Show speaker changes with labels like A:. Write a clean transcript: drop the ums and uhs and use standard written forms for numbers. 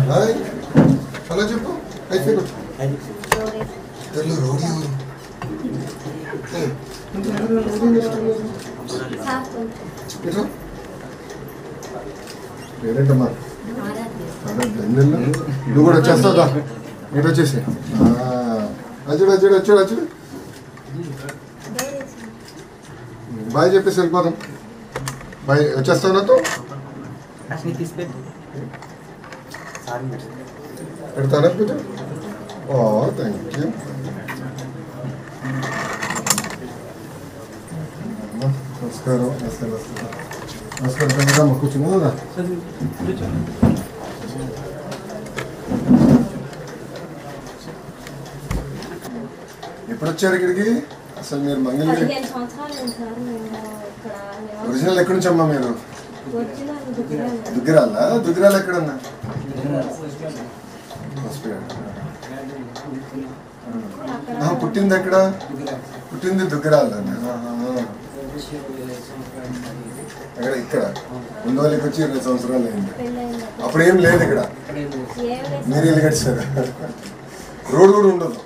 A: hi hello చెప్పు అయిపోయి road పేరేంటమ్మా నువ్వు కూడా వచ్చేస్తావుదా ఇటు వచ్చేసి అచ్చుడు అచ్చుడు వచ్చాడు అచ్చుడు బాయ్ చెప్పేసి వెళ్ళిపోదాం బాయ్ వచ్చేస్తావు నాతో పెడతానా పూజ థ్యాంక్ యూ నమస్కారం నమస్కారం నమస్కారం నమస్కారం కూర్చున్నా ఎప్పుడు వచ్చారు ఇక్కడికి అసలు మీరు మంగళ ఒరిజినల్ ఎక్కడి నుంచి అమ్మా మీరు దుగ్గిరాలా దుగ్గిరాలు ఎక్కడన్నా పుట్టింది ఎక్కడ పుట్టింది దుగ్గిరాల అక్కడ ఇక్కడ ముందు వాళ్ళకి వచ్చి 20 సంవత్సరాలు అయింది అప్పుడు ఏం లేదు ఇక్కడ మీరు ఇల్లు కట్టారు రోడ్ కూడా ఉండదు